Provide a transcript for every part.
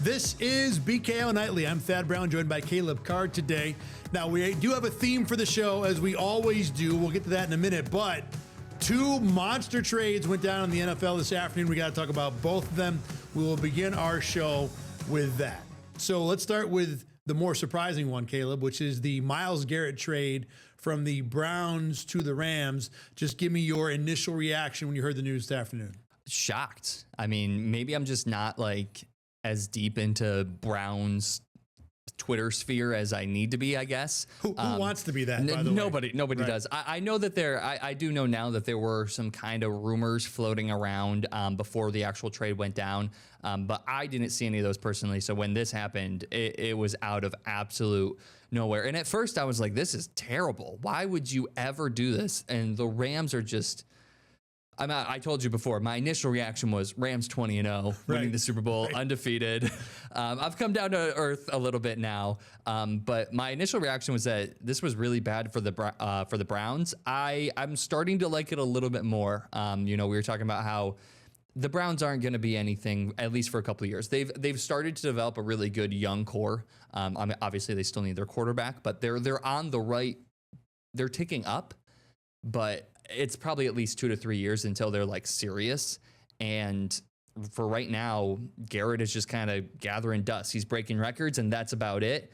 This is BKL Nightly. I'm Thad Brown, joined by Caleb Carr today. Now, we do have a theme for the show, as we always do. We'll get to that in a minute, but two monster trades went down in the NFL this afternoon. We got to talk about both of them. We will begin our show with that. So let's start with the more surprising one, Caleb, which is the Myles Garrett trade from the Browns to the Rams. Just give me your initial reaction when you heard the news this afternoon. Shocked. I mean, maybe I'm just not like as deep into Browns Twitter sphere as I need to be, I guess. Who wants to be that, by the way? Nobody Right. does. I know that I do know now that there were some kind of rumors floating around before the actual trade went down, but I didn't see any of those personally. So when this happened, it was out of absolute nowhere. And at first I was like, this is terrible. Why would you ever do this? And the Rams are just... I told you before, my initial reaction was Rams 20-0, winning the Super Bowl, undefeated. I've come down to earth a little bit now, but my initial reaction was that this was really bad for the Browns. I'm starting to like it a little bit more. We were talking about how the Browns aren't going to be anything, at least for a couple of years. They've started to develop a really good young core. Obviously, they still need their quarterback, but they're on the right. They're ticking up, but it's probably at least 2 to 3 years until they're like serious. And for right now, Garrett is just kind of gathering dust. He's breaking records, and that's about it.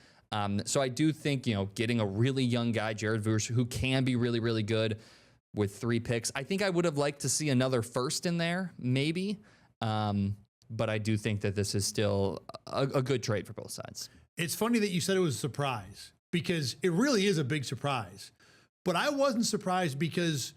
So I do think, getting a really young guy, Jared Verse, who can be really, really good with 3 picks. I think I would have liked to see another first in there, maybe. But I do think that this is still a good trade for both sides. It's funny that you said it was a surprise, because it really is a big surprise. But I wasn't surprised because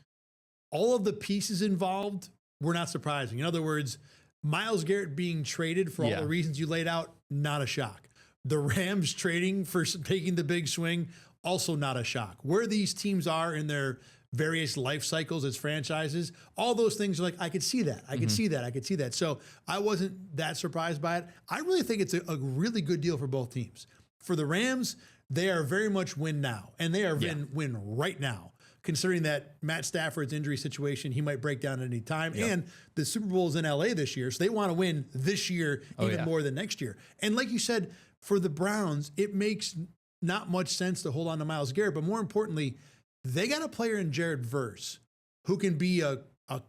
all of the pieces involved were not surprising. In other words, Myles Garrett being traded for all the reasons you laid out, not a shock. The Rams trading for taking the big swing, also not a shock. Where these teams are in their various life cycles as franchises, all those things are like, I could see that. I could see that. I could see that. So I wasn't that surprised by it. I really think it's a really good deal for both teams. For the Rams, they are very much win now, and they are win right now, considering that Matt Stafford's injury situation, he might break down at any time. Yep. And the Super Bowl is in LA this year, so they want to win this year even more than next year. And like you said, for the Browns, it makes not much sense to hold on to Myles Garrett, but more importantly, they got a player in Jared Verse who can be a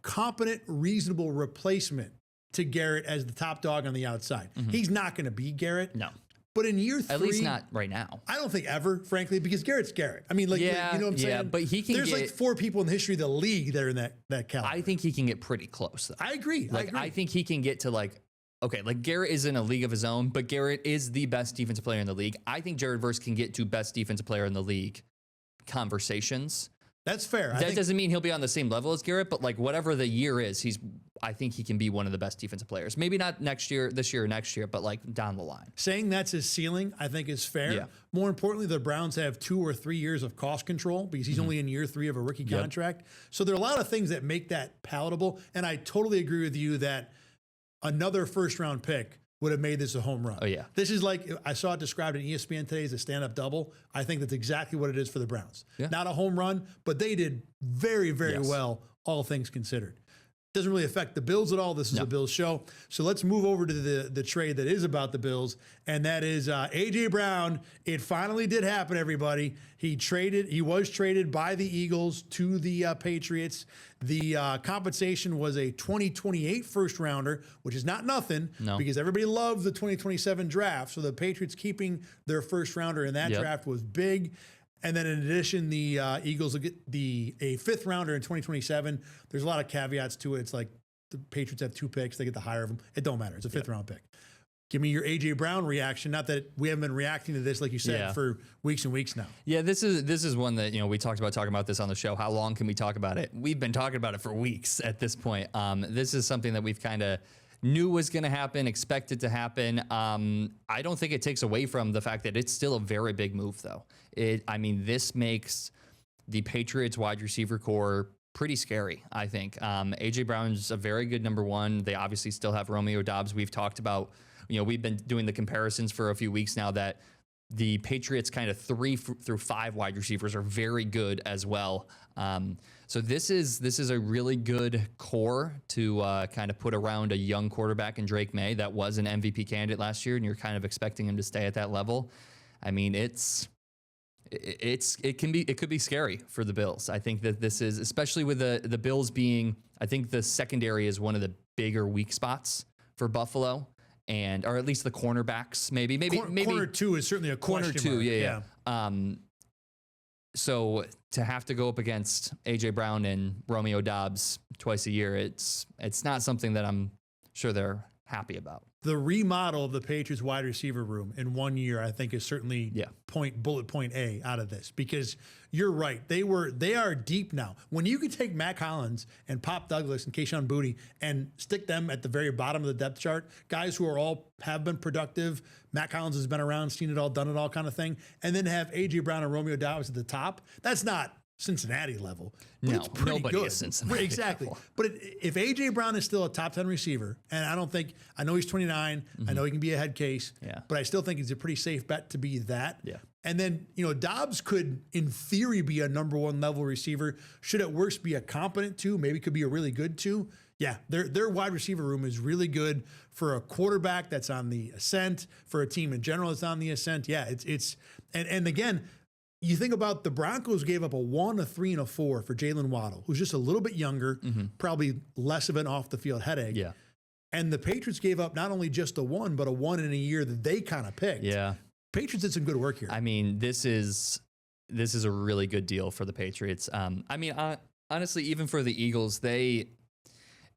competent, reasonable replacement to Garrett as the top dog on the outside. He's not going to be Garrett. No. But in year 3, at least not right now. I don't think ever, frankly, because Garrett's Garrett. I mean, you know what I'm saying? Yeah, but he can. There's like 4 people in the history of the league that are in that caliber. I think he can get pretty close, though. I agree. I think he can get to Garrett is in a league of his own, but Garrett is the best defensive player in the league. I think Jared Verse can get to best defensive player in the league conversations. That's fair. That doesn't mean he'll be on the same level as Garrett, but whatever the year is, I think he can be one of the best defensive players. Maybe not this year or next year, but down the line. Saying that's his ceiling, I think, is fair. Yeah. More importantly, the Browns have 2 or 3 years of cost control because he's only in year 3 of a rookie contract. So there are a lot of things that make that palatable. And I totally agree with you that another first-round pick would have made this a home run. Oh, yeah. This is like, I saw it described in ESPN today as a stand-up double. I think that's exactly what it is for the Browns. Yeah. Not a home run, but they did very, very well, all things considered. Doesn't really affect the Bills at all. This is a Bills show. So let's move over to the trade that is about the Bills, and that is A.J. Brown. It finally did happen, everybody. He was traded by the Eagles to the Patriots. The compensation was a 2028 first rounder, which is not nothing because everybody loves the 2027 draft. So the Patriots keeping their first rounder in that draft was big. And then in addition, the Eagles will get a 5th rounder in 2027. There's a lot of caveats to it. It's like the Patriots have 2 picks. They get the higher of them. It don't matter. It's a 5th round pick. Give me your A.J. Brown reaction. Not that we haven't been reacting to this, like you said, for weeks and weeks now. Yeah, this is one that we talked about this on the show. How long can we talk about it? We've been talking about it for weeks at this point. This is something that we've kind of knew was going to happen, expected to happen. I don't think it takes away from the fact that it's still a very big move, though. This makes the Patriots wide receiver core pretty scary, I think. A.J. Brown's a very good number 1. They obviously still have Romeo Doubs. We've talked about, we've been doing the comparisons for a few weeks now that the Patriots kind of 3 through 5 wide receivers are very good as well. So this is a really good core to kind of put around a young quarterback in Drake May that was an MVP candidate last year, and you're kind of expecting him to stay at that level. I mean, it could be scary for the Bills. I think that this is, especially with the Bills being, I think the secondary is one of the bigger weak spots for Buffalo, or at least the cornerbacks. Maybe corner 2 is certainly a question corner 2. mark. Yeah. So to have to go up against AJ Brown and Romeo Doubs twice a year, it's not something that I'm sure they're happy about. The remodel of the Patriots wide receiver room in 1 year, I think, is certainly bullet point A out of this, because you're right. They are deep now. When you could take Matt Collins and Pop Douglas and Kayshon Boutte and stick them at the very bottom of the depth chart, guys who have been productive. Matt Collins has been around, seen it all, done it all kind of thing. And then have AJ Brown and Romeo Doubs at the top. That's not Cincinnati level. But no, it's pretty nobody good. is Cincinnati exactly. level. But if AJ Brown is still a top 10 receiver, and I know he's 29, I know he can be a head case, but I still think he's a pretty safe bet to be that. Yeah. And then, Doubs could, in theory, be a number 1 level receiver. Should at worst be a competent 2, maybe could be a really good 2. Yeah, their wide receiver room is really good for a quarterback that's on the ascent, for a team in general that's on the ascent. Yeah, and again, you think about the Broncos gave up a 1, a 3, and a 4 for Jalen Waddle, who's just a little bit younger, probably less of an off-the-field headache. Yeah. And the Patriots gave up not only just a 1, but a 1 in a year that they kind of picked. Yeah. Patriots did some good work here. I mean, this is a really good deal for the Patriots. Honestly, even for the Eagles,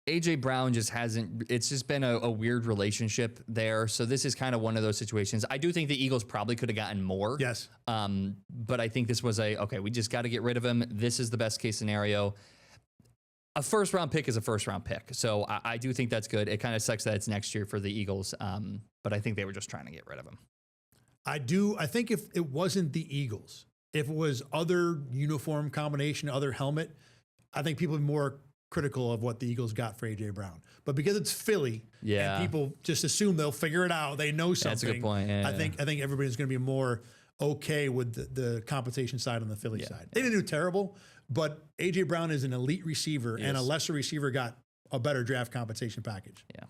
AJ Brown it's just been a weird relationship there. So this is kind of one of those situations. I do think the Eagles probably could have gotten more. Yes. But I think this was we just got to get rid of him. This is the best case scenario. A first round pick is a first round pick. So I do think that's good. It kind of sucks that it's next year for the Eagles. But I think they were just trying to get rid of him. I think if it wasn't the Eagles, if it was other uniform combination, other helmet, I think people would be more critical of what the Eagles got for AJ Brown. But because it's Philly, and people just assume they'll figure it out, they know something. That's a good point. Yeah, I think everybody's going to be more okay with the compensation side on the Philly side. They didn't do terrible, but AJ Brown is an elite receiver, and a lesser receiver got a better draft compensation package. Yeah.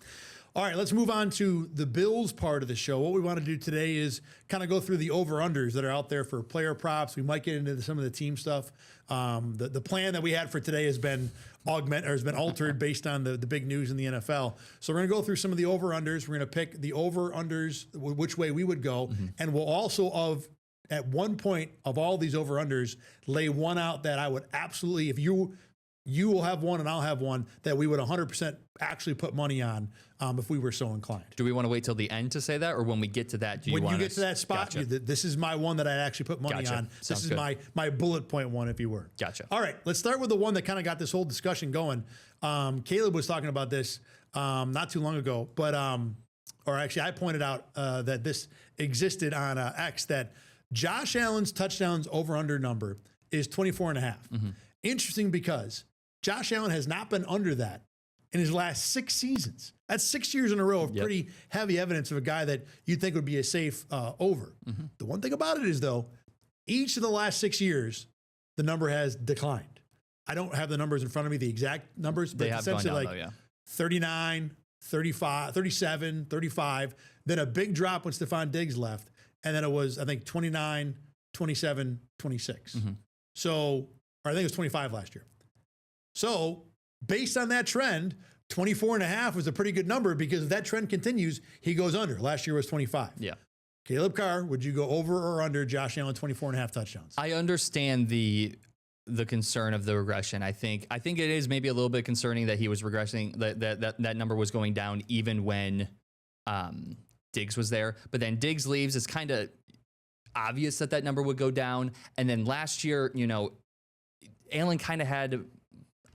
All right, let's move on to the Bills part of the show. What we want to do today is kind of go through the over-unders that are out there for player props. We might get into some of the team stuff. The plan that we had for today has been altered based on the big news in the NFL. So we're going to go through some of the over-unders. We're going to pick the over-unders, which way we would go. And we'll also, at one point of all these over-unders, lay one out that I would absolutely, if you will have one and I'll have one, that we would 100% actually put money on if we were so inclined. Do we want to wait till the end to say that, or when we get to that, when you get to that spot, Gotcha. this is my one that I'd actually put money on. This is my bullet point one, if you were. Gotcha. All right, let's start with the one that kind of got this whole discussion going. Caleb was talking about this not too long ago, but or actually I pointed out that this existed on X, that Josh Allen's touchdowns over-under number is 24.5. Interesting, because Josh Allen has not been under that in his last 6 seasons. That's 6 years in a row of pretty heavy evidence of a guy that you'd think would be a safe over. The one thing about it is, though, each of the last 6 years, the number has declined. I don't have the numbers in front of me, the exact numbers, but it's essentially like 39, 35, 37, 35, then a big drop when Stephon Diggs left, and then it was, I think, 29, 27, 26. So, or I think it was 25 last year. So based on that trend, 24.5 was a pretty good number, because if that trend continues, he goes under. Last year was 25. Yeah. Caleb Carr, would you go over or under Josh Allen 24.5 touchdowns? I understand the concern of the regression. I think it is maybe a little bit concerning that he was regressing, that number was going down even when Diggs was there. But then Diggs leaves, it's kind of obvious that number would go down. And then last year, Allen kind of had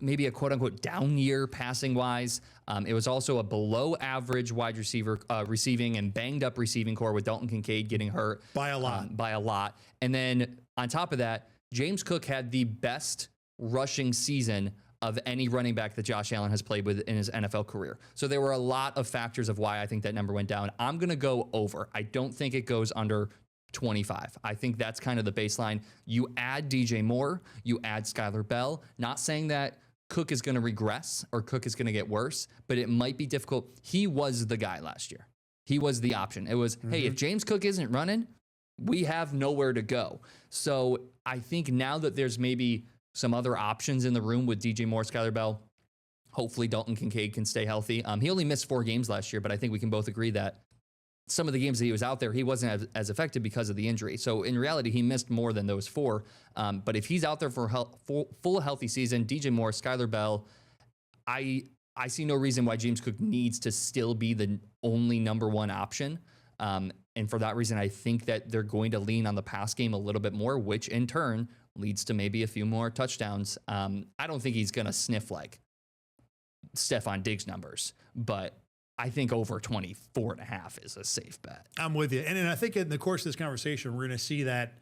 maybe a quote-unquote down year passing wise. It was also a below average wide receiver receiving and banged up receiving core, with Dalton Kincaid getting hurt by a lot. And then on top of that, James Cook had the best rushing season of any running back that Josh Allen has played with in his NFL career. So there were a lot of factors of why I think that number went down. I'm going to go over. I don't think it goes under 25. I think that's kind of the baseline. You add DJ Moore, you add Skylar Bell. Not saying that Cook is going to regress or Cook is going to get worse, but it might be difficult. He was the guy last year. He was the option. It was, hey, if James Cook isn't running, we have nowhere to go. So I think now that there's maybe some other options in the room with DJ Moore, Skylar Bell, hopefully Dalton Kincaid can stay healthy. He only missed 4 games last year, but I think we can both agree that some of the games that he was out there, he wasn't as effective because of the injury. So in reality, he missed more than those 4. But if he's out there for full healthy season, DJ Moore, Skylar Bell, I see no reason why James Cook needs to still be the only number 1 option. And for that reason, I think that they're going to lean on the pass game a little bit more, which in turn leads to maybe a few more touchdowns. I don't think he's going to sniff like Stephon Diggs numbers, but I think over 24.5 is a safe bet. I'm with you. And I think in the course of this conversation, we're going to see that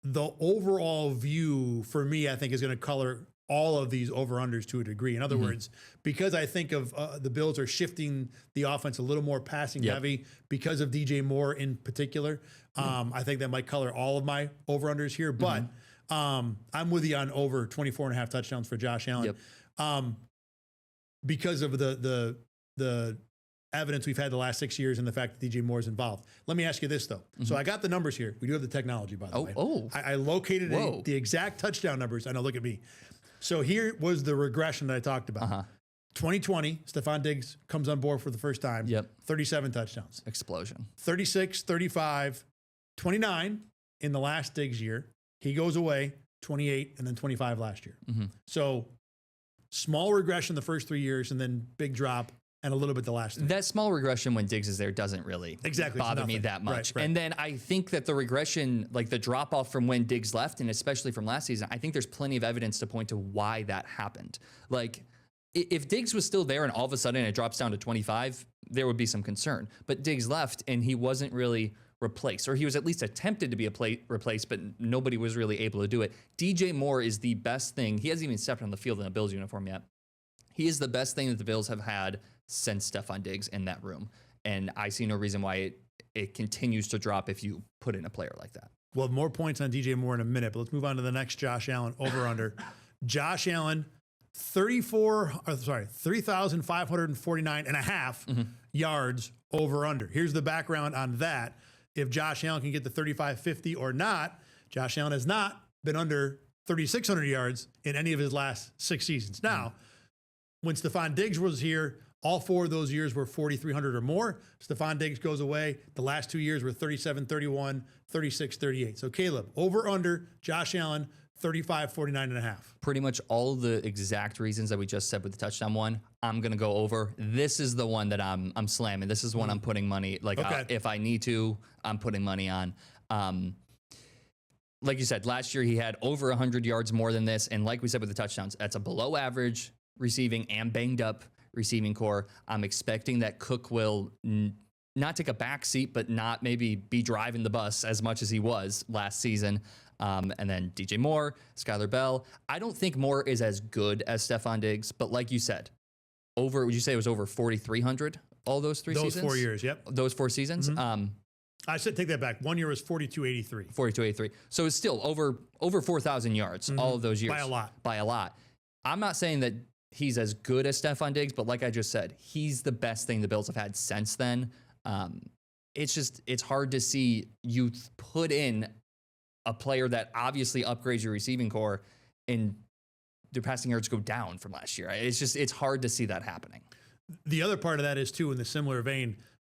the overall view for me, I think, is going to color all of these over-unders to a degree. In other words, because I think of the Bills are shifting the offense a little more passing heavy because of DJ Moore in particular, I think that might color all of my over-unders here. But I'm with you on over 24.5 touchdowns for Josh Allen. Because of the evidence we've had the last 6 years and the fact that DJ Moore is involved. Let me ask you this, though. So I got the numbers here. We do have the technology, by the way. I located the exact touchdown numbers. I know, look at me. So here was the regression that I talked about. 2020, Stephon Diggs comes on board for the first time. 37 touchdowns. Explosion. 36, 35, 29 in the last Diggs year. He goes away, 28, and then 25 last year. So small regression the first 3 years and then big drop and a little bit the last 3. That small regression when Diggs is there doesn't really bother me that much. And then I think that the regression, like the drop off from when Diggs left, and especially from last season, I think there's plenty of evidence to point to why that happened. Like if Diggs was still there and all of a sudden it drops down to 25, there would be some concern. But Diggs left and he wasn't really replaced, or he was at least attempted to be replaced, but nobody was really able to do it. DJ Moore is the best thing. He hasn't even stepped on the field in a Bills uniform yet. He is the best thing that the Bills have had since Stephon Diggs in that room. And I see no reason why it continues to drop if you put in a player like that. We'll have more points on DJ Moore in a minute, but let's move on to the next Josh Allen over-under. Josh Allen, 3,549.5 yards over-under. Here's the background on that. If Josh Allen can get the 3,550 or not, Josh Allen has not been under 3,600 yards in any of his last 6 seasons. Now, when Stephon Diggs was here, all 4 of those years were 4,300 or more. Stephon Diggs goes away. The last 2 years were 37, 31, 36, 38. So Caleb, over, under, Josh Allen, 35, 49.5. Pretty much all the exact reasons that we just said with the touchdown one, I'm going to go over. This is the one that I'm slamming. This is one I'm putting money, like if I need to, I'm putting money on. Like you said, last year he had over 100 yards more than this. And like we said with the touchdowns, that's a below average receiving and banged up receiving core. I'm expecting that Cook will not take a back seat, but not maybe be driving the bus as much as he was last season. And then DJ Moore, Skylar Bell. I don't think Moore is as good as Stephon Diggs, but like you said, would you say it was over 4,300 all those 3 seasons? Those 4 years, yep. Those 4 seasons. I said take that back. 1 year was 4,283. 4,283. So it's still over 4,000 yards all of those years. By a lot. I'm not saying that he's as good as Stephon Diggs, but like I just said, he's the best thing the Bills have had since then. It's hard to see you put in a player that obviously upgrades your receiving core and their passing yards go down from last year. It's hard to see that happening. The other part of that is too, in the similar vein,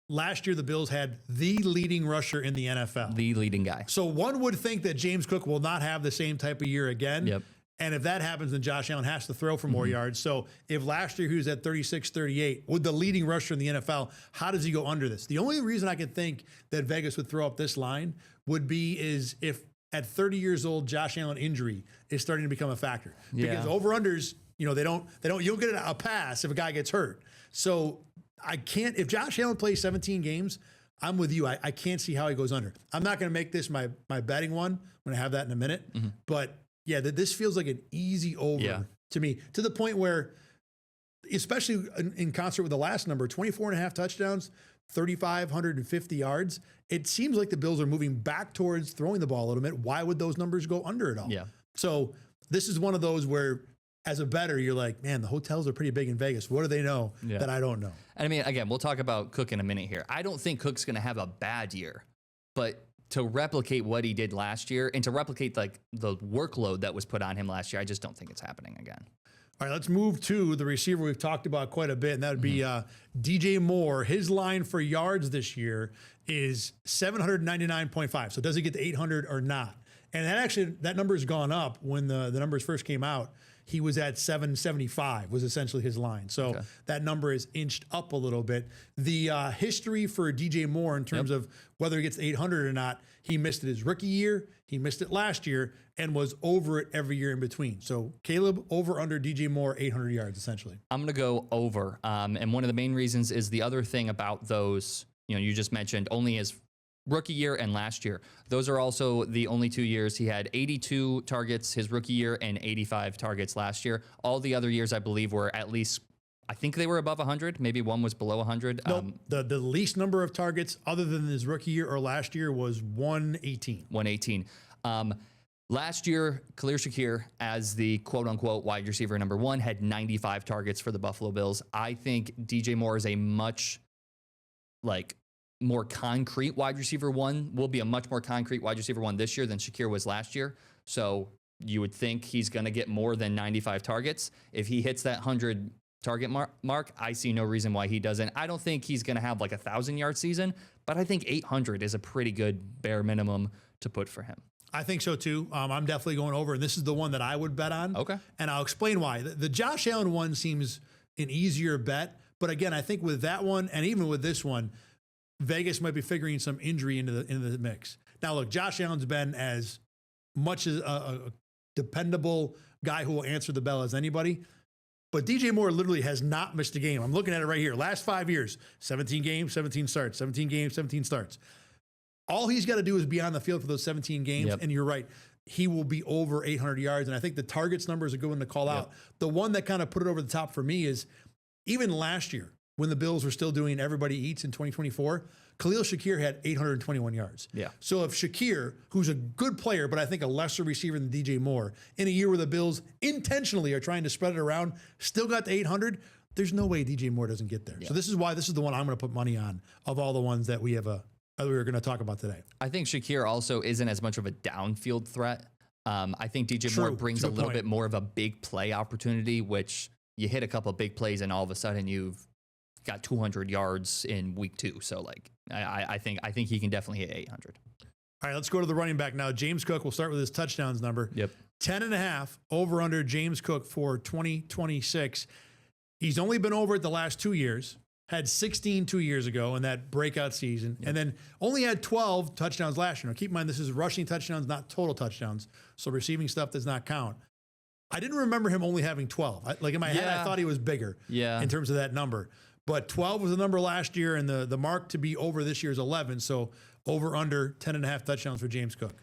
last year the Bills had the leading rusher in the NFL. The leading guy. So one would think that James Cook will not have the same type of year again. Yep. And if that happens, then Josh Allen has to throw for more yards. So if last year he was at 36, 38, with the leading rusher in the NFL, how does he go under this? The only reason I can think that Vegas would throw up this line would be is if at 30 years old, Josh Allen injury is starting to become a factor. Because over-unders, they don't, you'll get a pass if a guy gets hurt. So I can't, if Josh Allen plays 17 games, I'm with you. I can't see how he goes under. I'm not going to make this my betting one. I'm going to have that in a minute. But yeah, this feels like an easy over to me, to the point where, especially in concert with the last number, 24.5 touchdowns, 3,550 yards. It seems like the Bills are moving back towards throwing the ball a little bit. Why would those numbers go under it all? Yeah. So this is one of those where, as a bettor, you're like, man, the hotels are pretty big in Vegas. What do they know that I don't know? And I mean, again, we'll talk about Cook in a minute here. I don't think Cook's going to have a bad year, but to replicate what he did last year and to replicate like the workload that was put on him last year, I just don't think it's happening again. All right, let's move to the receiver we've talked about quite a bit, and that would be DJ Moore. His line for yards this year is 799.5. So does he get to 800 or not? And that number has gone up. When the numbers first came out, he was at 775 was essentially his line. So that number is inched up a little bit. The history for DJ Moore in terms of whether he gets 800 or not, he missed it his rookie year, he missed it last year, and was over it every year in between. So Caleb, over under DJ Moore, 800 yards essentially. I'm going to go over. And one of the main reasons is the other thing about those, you just mentioned only his rookie year and last year. Those are also the only 2 years. He had 82 targets his rookie year and 85 targets last year. All the other years, I believe, were at least, I think they were above 100. Maybe one was below 100. No, the least number of targets other than his rookie year or last year was 118. 118. Last year, Khalil Shakir, as the quote-unquote wide receiver number one, had 95 targets for the Buffalo Bills. I think DJ Moore is a much, more concrete wide receiver one, will be a much more concrete wide receiver one this year than Shakir was last year. So you would think he's going to get more than 95 targets. If he hits that 100 target mark, I see no reason why he doesn't. I don't think he's going to have like a 1,000-yard season, but I think 800 is a pretty good bare minimum to put for him. I think so too. I'm definitely going over, and this is the one that I would bet on. Okay. And I'll explain why. The Josh Allen one seems an easier bet, but again, I think with that one and even with this one, Vegas might be figuring some injury into the mix. Now, look, Josh Allen's been as much as a dependable guy who will answer the bell as anybody, but DJ Moore literally has not missed a game. I'm looking at it right here. Last 5 years, 17 games, 17 starts, 17 games, 17 starts. All he's got to do is be on the field for those 17 games, and you're right, he will be over 800 yards. And I think the targets number is a good one to call out. The one that kind of put it over the top for me is even last year when the Bills were still doing everybody eats in 2024, Khalil Shakir had 821 yards. Yeah. So if Shakir, who's a good player, but I think a lesser receiver than DJ Moore, in a year where the Bills intentionally are trying to spread it around, still got to 800, there's no way DJ Moore doesn't get there. So this is why this is the one I'm going to put money on of all the ones that we were going to talk about today. I think Shakir also isn't as much of a downfield threat. I think DJ Moore brings a little bit more of a big play opportunity, which you hit a couple of big plays and all of a sudden you've got 200 yards in week 2. So I think he can definitely hit 800. All right, let's go to the running back now. James Cook, we'll start with his touchdowns number. 10.5 over under James Cook for 2026. He's only been over it the last 2 years. Had 16 2 years ago in that breakout season, and then only had 12 touchdowns last year. Now, keep in mind, this is rushing touchdowns, not total touchdowns. So receiving stuff does not count. I didn't remember him only having 12. In my head, I thought he was bigger in terms of that number. But 12 was the number last year, and the mark to be over this year is 11. So over under 10.5 touchdowns for James Cook.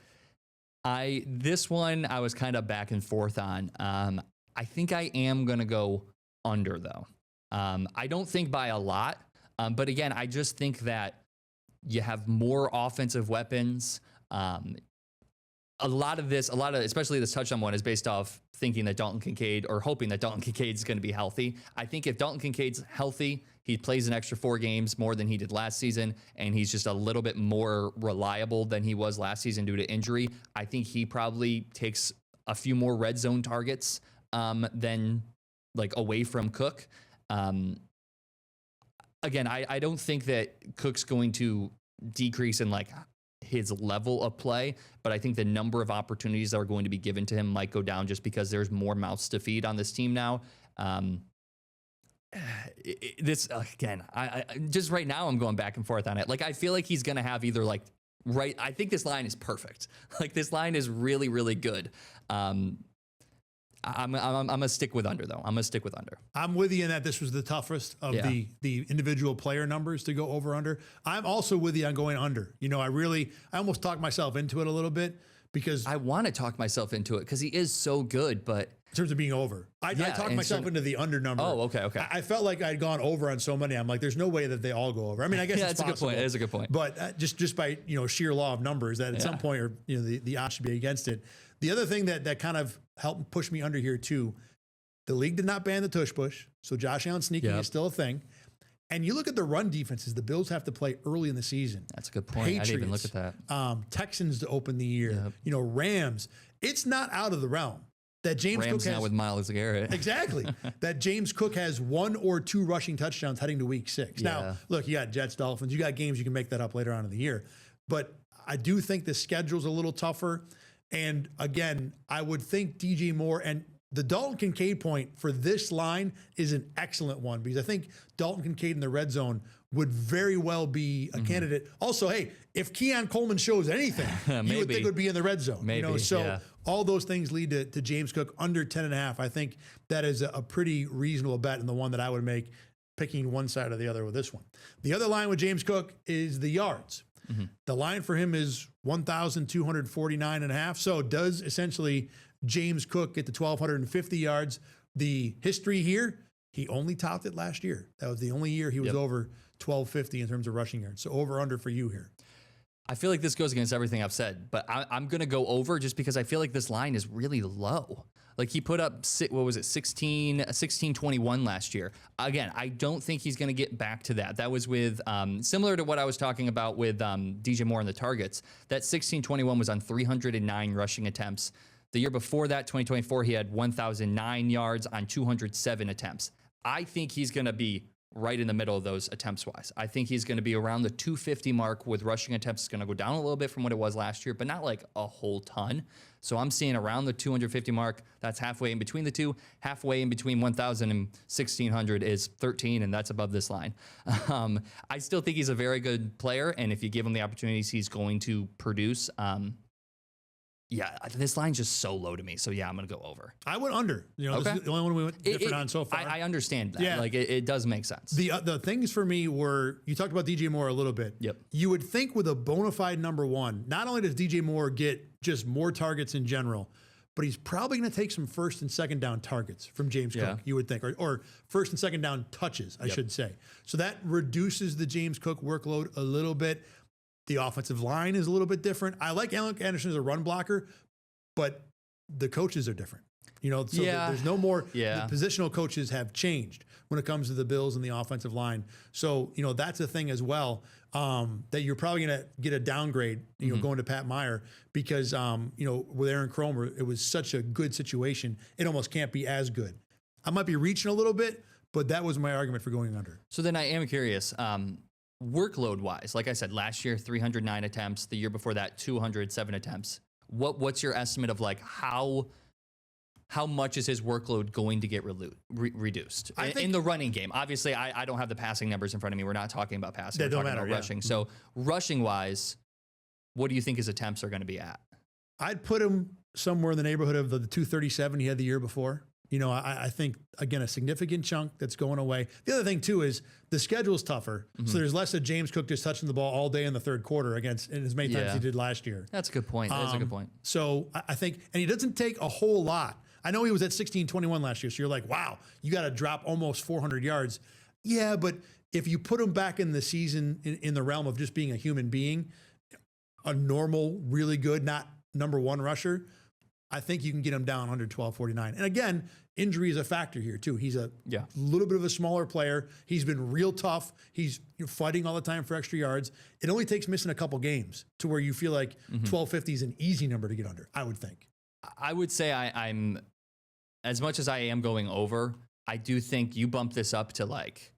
This one I was kind of back and forth on. I think I am going to go under, though. I don't think by a lot, but again, I just think that you have more offensive weapons. A lot of especially this touchdown one, is based off thinking that Dalton Kincaid, or hoping that Dalton Kincaid is going to be healthy. I think if Dalton Kincaid's healthy, he plays an extra 4 games more than he did last season, and he's just a little bit more reliable than he was last season due to injury. I think he probably takes a few more red zone targets than away from Cook. Again, I don't think that Cook's going to decrease in his level of play, but I think the number of opportunities that are going to be given to him might go down just because there's more mouths to feed on this team now. This again, I just right now I'm going back and forth on it. I feel like he's going to have either I think this line is perfect. This line is really, really good. I'm gonna stick with under, though. I'm gonna stick with under. I'm with you in that this was the toughest of the individual player numbers to go over under. I'm also with you on going under. I almost talked myself into it a little bit because I want to talk myself into it because he is so good, but In terms of being over. I talked myself into the under number. Oh, okay. I felt like I'd gone over on so many. I'm like, there's no way that they all go over. I mean, I guess it's possible. A good point. It is a good point. But just by, sheer law of numbers, that at some point, or the odds should be against it. The other thing that kind of helped push me under here too, the league did not ban the tush push. So Josh Allen sneaking is still a thing. And you look at the run defenses the Bills have to play early in the season. That's a good point. Patriots, I didn't even look at that. Texans to open the year. Rams. It's not out of the realm that James Cook has now with Myles Garrett. Exactly. That James Cook has 1 or 2 rushing touchdowns heading to week 6. Now, look, you got Jets, Dolphins. You got games you can make that up later on in the year. But I do think the schedule's a little tougher. And again, I would think DJ Moore and the Dalton Kincaid point for this line is an excellent one because I think Dalton Kincaid in the red zone would very well be a candidate. Also, hey, if Keon Coleman shows anything, you would think it would be in the red zone. Maybe, all those things lead to James Cook under 10.5. I think that is a pretty reasonable bet and the one that I would make picking one side or the other with this one. The other line with James Cook is the yards. The line for him is 1,249.5. So does essentially James Cook get to 1,250 yards? The history here, he only topped it last year. That was the only year he was over 1,250 in terms of rushing yards. So over under for you here. I feel like this goes against everything I've said, but I'm going to go over just because I feel like this line is really low. Like he put up, 1621 last year. Again, I don't think he's going to get back to that. That was with, similar to what I was talking about with DJ Moore and the targets. That 1621 was on 309 rushing attempts. The year before that, 2024, he had 1,009 yards on 207 attempts. I think he's going to be right in the middle of those attempts-wise. I think he's going to be around the 250 mark with rushing attempts. It's going to go down a little bit from what it was last year, but not like a whole ton. So I'm seeing around the 250 mark. That's halfway in between the two. Halfway in between 1,000 and 1,600 is 13, and that's above this line. I still think he's a very good player, and if you give him the opportunities, he's going to produce. This line's just so low to me. So, I'm going to go over. I went under. This is the only one we went different on so far. I understand that. Yeah. Like, it does make sense. The things for me were, you talked about DJ Moore a little bit. Yep. You would think with a bona fide number one, not only does DJ Moore get just more targets in general, but he's probably going to take some first and second down targets from James Cook, you would think, or first and second down touches, I should say. So that reduces the James Cook workload a little bit. The offensive line is a little bit different. I like Alec Anderson as a run blocker, but the coaches are different. There's no more. The positional coaches have changed when it comes to the Bills and the offensive line. So, that's a thing as well, that you're probably going to get a downgrade, going to Pat Meyer because, with Aaron Kromer, it was such a good situation. It almost can't be as good. I might be reaching a little bit, but that was my argument for going under. So then I am curious, workload wise, like I said, last year, 309 attempts, the year before that, 207 attempts. What's your estimate of like how much is his workload going to get reduced in the running game? Obviously, I don't have the passing numbers in front of me. We're not talking about passing. We're talking about rushing. So rushing wise, what do you think his attempts are going to be at? I'd put him somewhere in the neighborhood of the 237 he had the year before. I think, again, a significant chunk that's going away. The other thing, too, is the schedule's tougher. So there's less of James Cook just touching the ball all day in the third quarter against as many times as he did last year. That's a good point. That's a good point. So I think, and he doesn't take a whole lot. I know he was at 1621 last year. So you're like, wow, you got to drop almost 400 yards. Yeah, but if you put him back in the season in the realm of just being a human being, a normal, really good, not number one rusher, I think you can get him down under 1249. And again, injury is a factor here too. He's a little bit of a smaller player. He's been real tough. He's fighting all the time for extra yards. It only takes missing a couple games to where you feel like 1250 is an easy number to get under, I would think. I would say I'm, as much as I am going over, I do think you bump this up to like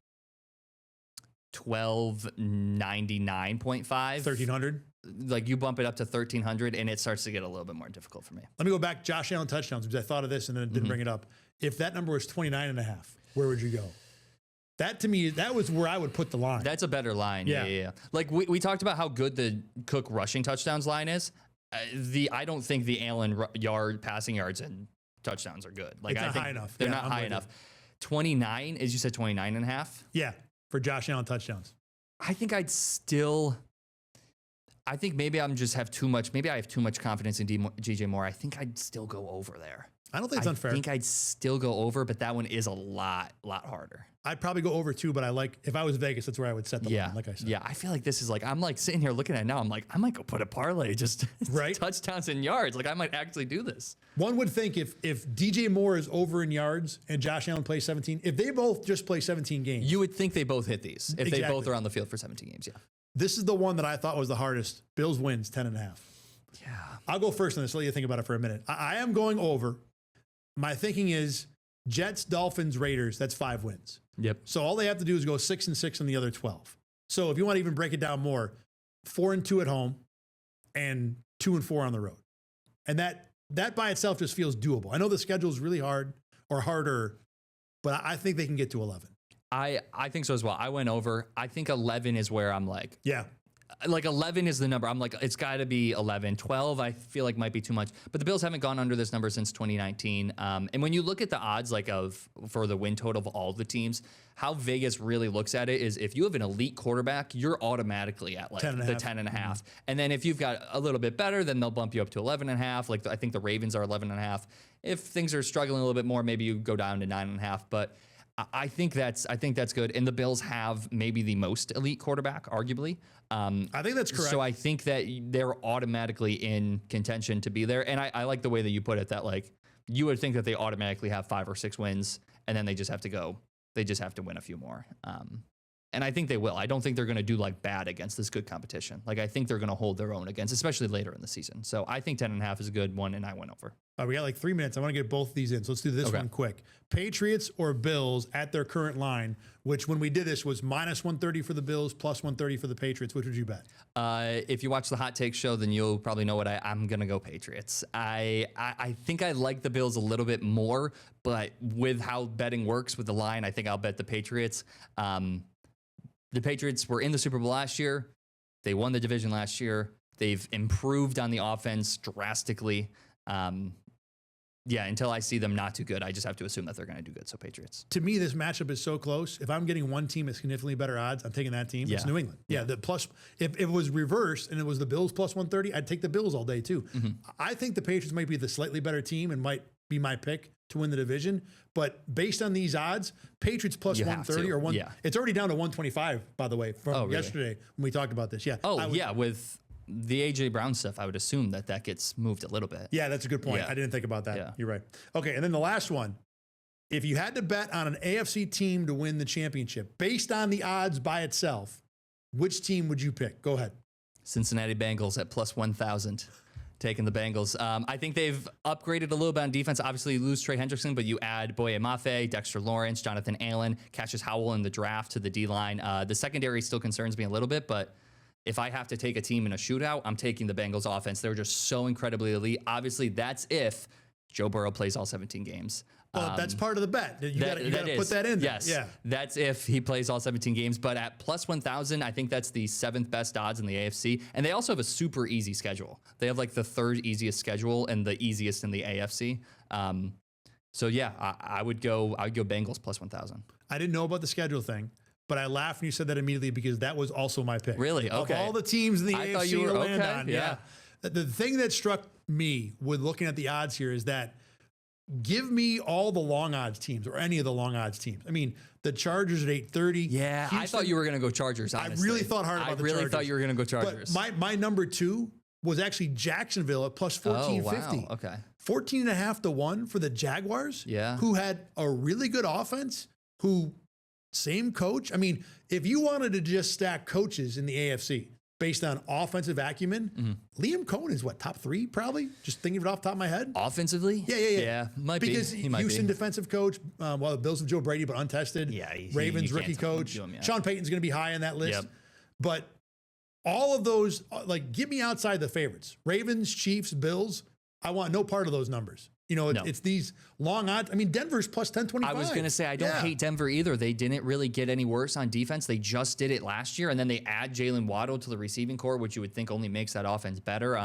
1299.5. 1300? Like you bump it up to 1,300 and it starts to get a little bit more difficult for me. Let me go back. Josh Allen touchdowns, because I thought of this and then didn't bring it up. If that number was 29.5, where would you go? That to me, that was where I would put the line. That's a better line. Yeah. Like we talked about how good the Cook rushing touchdowns line is. I don't think the Allen passing yards and touchdowns are good. Like it's I think high enough. They're not high enough. 29, as you said, 29.5. Yeah, for Josh Allen touchdowns. I think maybe I have too much confidence in DJ Moore. I think I'd still go over there. I don't think it's unfair. I think I'd still go over, but that one is a lot harder. I'd probably go over 2, but if I was Vegas, that's where I would set the line, like I said. Yeah, I feel like this is I'm sitting here looking at it now. I'm like, I might go put a parlay, just right? touchdowns and yards. Like I might actually do this. One would think if DJ Moore is over in yards and Josh Allen plays 17, if they both just play 17 games. You would think they both hit these if they both are on the field for 17 games, yeah. This is the one that I thought was the hardest. Bills wins 10.5. Yeah. I'll go first on this. Let you think about it for a minute. I am going over. My thinking is Jets, Dolphins, Raiders. That's 5 wins. Yep. So all they have to do is go 6-6 on the other 12. So if you want to even break it down more, 4-2 at home and 2-4 on the road. And that by itself just feels doable. I know the schedule is really hard or harder, but I think they can get to 11. I think so as well. I went over. I think 11 is where I'm like, yeah. Like 11 is the number. I'm like, it's got to be 11. 12, I feel like might be too much. But the Bills haven't gone under this number since 2019. And when you look at the odds, for the win total of all the teams, how Vegas really looks at it is if you have an elite quarterback, you're automatically at 10 the 10.5. Mm-hmm. And then if you've got a little bit better, then they'll bump you up to 11.5. Like I think the Ravens are 11.5. If things are struggling a little bit more, maybe you go down to 9.5. But I think that's good. And the Bills have maybe the most elite quarterback, arguably. I think that's correct. So I think that they're automatically in contention to be there. And I like the way that you put it, that you would think that they automatically have 5 or 6 wins and then they just have to win a few more. And I think they will. I don't think they're going to do bad against this good competition. I think they're going to hold their own against, especially later in the season. So I think 10.5 is a good one, and I went over. We got 3 minutes. I want to get both of these in. So let's do this one quick. Patriots or Bills at their current line, which when we did this was -130 for the Bills, +130 for the Patriots. Which would you bet? If you watch the Hot Take show, then you'll probably know what I'm going to go Patriots. I think I like the Bills a little bit more, but with how betting works with the line, I think I'll bet the Patriots. The Patriots were in the Super Bowl last year. They won the division last year. They've improved on the offense drastically. Until I see them not too good, I just have to assume that they're going to do good. So Patriots. To me, this matchup is so close. If I'm getting one team at significantly better odds, I'm taking that team. Yeah. It's New England. Yeah. The plus, if it was reversed and it was the Bills +130, I'd take the Bills all day too. Mm-hmm. I think the Patriots might be the slightly better team and might be my pick to win the division. But based on these odds, Patriots +130 or one. Yeah. It's already down to 125, by the way, from yesterday when we talked about this. Yeah. With the A.J. Brown stuff, I would assume that gets moved a little bit. Yeah, that's a good point. Yeah. I didn't think about that. Yeah. You're right. Okay, and then the last one. If you had to bet on an AFC team to win the championship, based on the odds by itself, which team would you pick? Go ahead. Cincinnati Bengals at +1,000. Taking the Bengals. I think they've upgraded a little bit on defense. Obviously, you lose Trey Hendrickson, but you add Boye Mafe, Dexter Lawrence, Jonathan Allen, Cassius Howell in the draft to the D-line. The secondary still concerns me a little bit, but if I have to take a team in a shootout, I'm taking the Bengals offense. They're just so incredibly elite. Obviously, that's if Joe Burrow plays all 17 games. Well, that's part of the bet. You got to put that in there. Yes. Yeah. That's if he plays all 17 games. But at +1,000, I think that's the 7th best odds in the AFC. And they also have a super easy schedule. They have the 3rd easiest schedule and the easiest in the AFC. I would go Bengals +1,000. I didn't know about the schedule thing. But I laughed when you said that immediately because that was also my pick. Really? Okay. Of all the teams in the AFC thought you were to land okay. on. Yeah. The thing that struck me with looking at the odds here is that give me all the long odds teams or any of the long odds teams. I mean, the Chargers at 8:30. Yeah, Houston, I thought you were going to go Chargers, honestly. I really thought hard about the Chargers. I really thought you were going to go Chargers. But my number 2 was actually Jacksonville at +1450. Oh, wow. Okay. 14.5 to 1 for the Jaguars, who had a really good offense, same coach. I mean, if you wanted to just stack coaches in the AFC based on offensive acumen, Liam Cohen is top 3 probably? Just thinking of it off the top of my head. Offensively? Yeah. Might because be. Houston defensive coach, the Bills of Joe Brady, but untested. Yeah. Ravens rookie coach. Sean Payton's going to be high on that list. Yep. But all of those, give me outside the favorites. Ravens, Chiefs, Bills. I want no part of those numbers. It's these long odds. I mean, Denver's +1025. I was going to say, I don't hate Denver either. They didn't really get any worse on defense. They just did it last year. And then they add Jalen Waddle to the receiving core, which you would think only makes that offense better.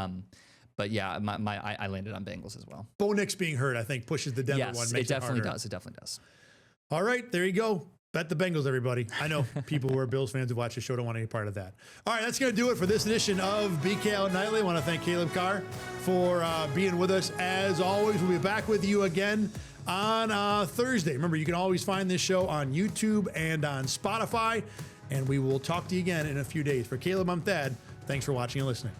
But yeah, I landed on Bengals as well. Bo Nix being hurt, I think, pushes the Denver one. Yes, it definitely does. It definitely does. All right, there you go. Bet the Bengals, everybody. I know people who are Bills fans who watch the show don't want any part of that. All right, that's going to do it for this edition of BKL Nightly. I want to thank Caleb Carr for being with us as always. We'll be back with you again on Thursday. Remember, you can always find this show on YouTube and on Spotify, and we will talk to you again in a few days. For Caleb, I'm Thad. Thanks for watching and listening.